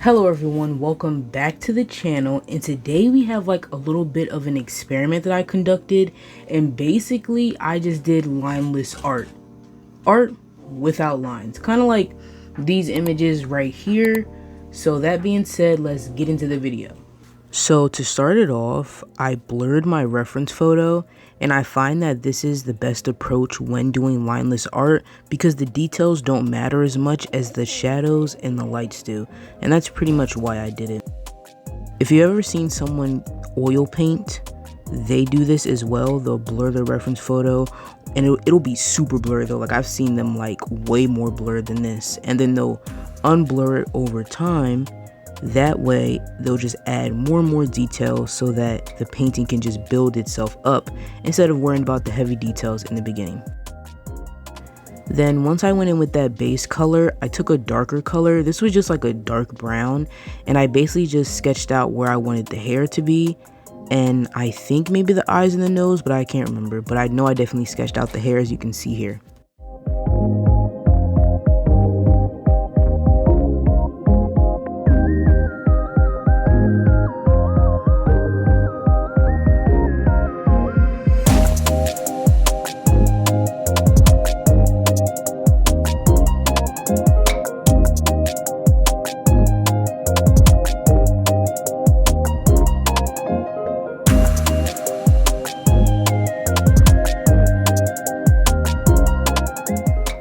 Hello everyone, welcome back to the channel, and today we have like a little bit of an experiment that I conducted, and basically I just did lineless art without lines, kind of like these images right here. So that being said, let's get into the video. So to start it off, I blurred my reference photo, and I find that this is the best approach when doing lineless art because the details don't matter as much as the shadows and the lights do, and that's pretty much why I did it. If you've ever seen someone oil paint, they do this as well. They'll blur their reference photo, and it'll be super blurry though. Like I've seen them like way more blurred than this, and then they'll unblur it over time. That way they'll just add more and more details so that the painting can just build itself up instead of worrying about the heavy details in the beginning. Then once I went in with that base color, I took a darker color. This was just like a dark brown, and I basically just sketched out where I wanted the hair to be, and I think maybe the eyes and the nose, but I can't remember. But I know I definitely sketched out the hair, as you can see here.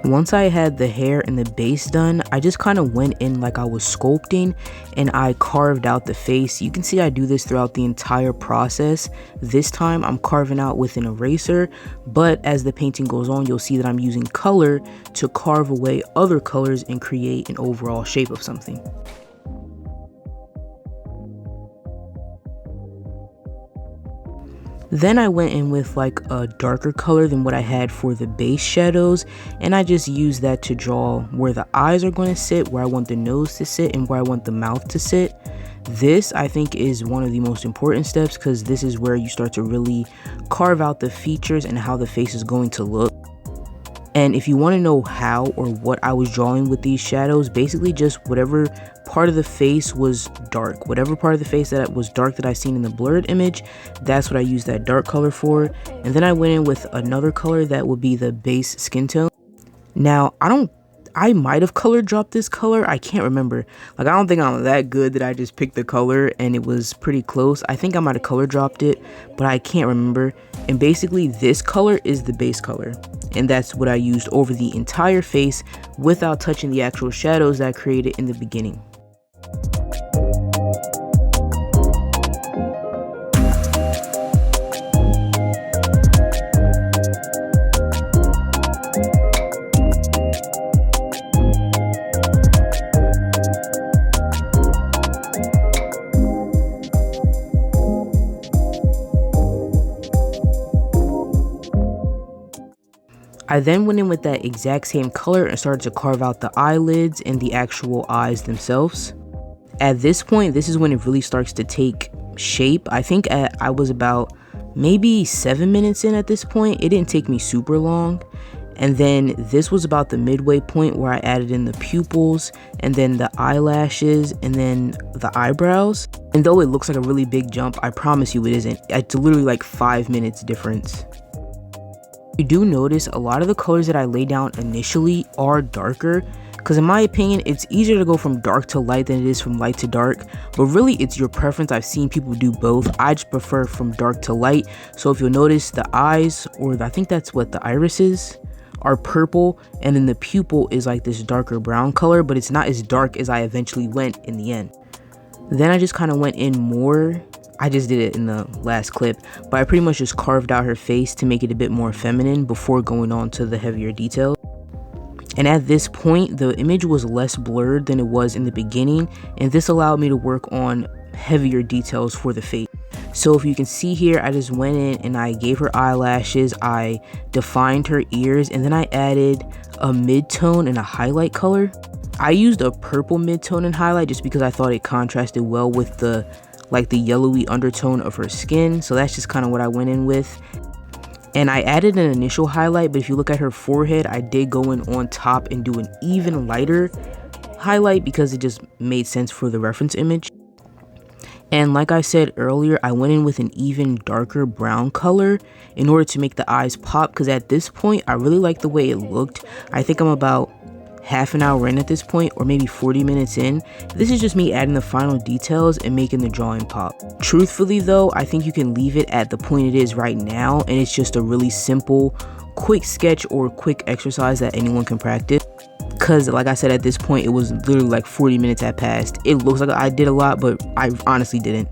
Once I had the hair and the base done, I just kind of went in like I was sculpting, and I carved out the face. You can see I do this throughout the entire process. This time I'm carving out with an eraser, but as the painting goes on, you'll see that I'm using color to carve away other colors and create an overall shape of something. Then I went in with like a darker color than what I had for the base shadows, and I just used that to draw where the eyes are going to sit, where I want the nose to sit, and where I want the mouth to sit. This I think is one of the most important steps because this is where you start to really carve out the features and how the face is going to look. And if you want to know how or what I was drawing with these shadows, basically just whatever part of the face was dark, whatever part of the face that was dark that I seen in the blurred image, that's what I used that dark color for. And then I went in with another color that would be the base skin tone. Now I might have color dropped this color, I can't remember. Like I don't think I'm that good that I just picked the color and it was pretty close. I think I might have color dropped it, but I can't remember. And basically this color is the base color, and that's what I used over the entire face without touching the actual shadows that I created in the beginning. I then went in with that exact same color and started to carve out the eyelids and the actual eyes themselves. At this point, this is when it really starts to take shape. I think I was about maybe 7 minutes in at this point. It didn't take me super long. And then this was about the midway point where I added in the pupils and then the eyelashes and then the eyebrows. And though it looks like a really big jump, I promise you it isn't. It's literally like 5 minutes difference. You do notice a lot of the colors that I lay down initially are darker, because in my opinion it's easier to go from dark to light than it is from light to dark, but really it's your preference. I've seen people do both. I just prefer from dark to light. So if you'll notice, the eyes, or I think that's what the irises are, purple, and then the pupil is like this darker brown color, but it's not as dark as I eventually went in the end. Then I just kind of went in more. I just did it in the last clip, but I pretty much just carved out her face to make it a bit more feminine before going on to the heavier details. And at this point, the image was less blurred than it was in the beginning, and this allowed me to work on heavier details for the face. So if you can see here, I just went in and I gave her eyelashes, I defined her ears, and then I added a mid-tone and a highlight color. I used a purple mid-tone and highlight just because I thought it contrasted well with the yellowy undertone of her skin. So that's just kind of what I went in with. And I added an initial highlight, but if you look at her forehead, I did go in on top and do an even lighter highlight because it just made sense for the reference image. And like I said earlier, I went in with an even darker brown color in order to make the eyes pop, because at this point I really like the way it looked. I think I'm about half an hour in at this point, or maybe 40 minutes in. This is just me adding the final details and making the drawing pop. Truthfully though, I think you can leave it at the point it is right now, and it's just a really simple, quick sketch or quick exercise that anyone can practice. Because like I said, at this point it was literally like 40 minutes had passed. It looks like I did a lot, but I honestly didn't.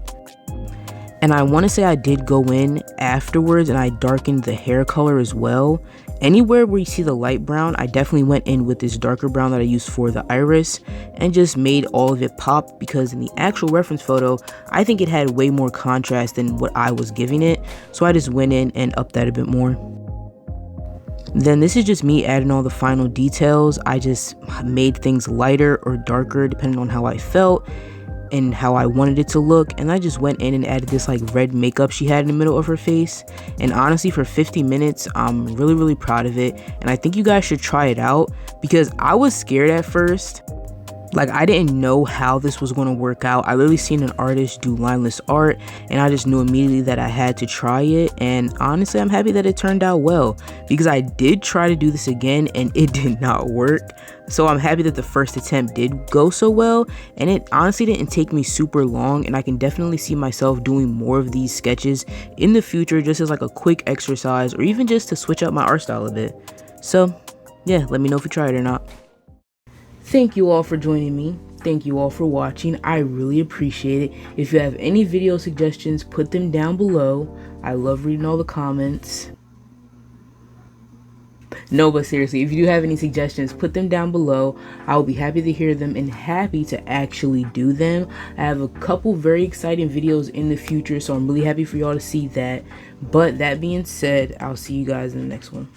And I want to say I did go in afterwards and I darkened the hair color as well. Anywhere where you see the light brown, I definitely went in with this darker brown that I used for the iris and just made all of it pop, because in the actual reference photo, I think it had way more contrast than what I was giving it. So I just went in and upped that a bit more. Then this is just me adding all the final details. I just made things lighter or darker depending on how I felt and how I wanted it to look. And I just went in and added this like red makeup she had in the middle of her face. And honestly, for 50 minutes, I'm really proud of it. And I think you guys should try it out, because I was scared at first. Like, I didn't know how this was going to work out. I literally seen an artist do lineless art and I just knew immediately that I had to try it. And honestly, I'm happy that it turned out well, because I did try to do this again and it did not work. So I'm happy that the first attempt did go so well, and it honestly didn't take me super long, and I can definitely see myself doing more of these sketches in the future, just as like a quick exercise or even just to switch up my art style a bit. So yeah, let me know if you try it or not. Thank you all for joining me. Thank you all for watching. I really appreciate it. If you have any video suggestions, put them down below. I love reading all the comments. No, but seriously, if you do have any suggestions, put them down below. I will be happy to hear them and happy to actually do them. I have a couple very exciting videos in the future, so I'm really happy for y'all to see that. But that being said, I'll see you guys in the next one.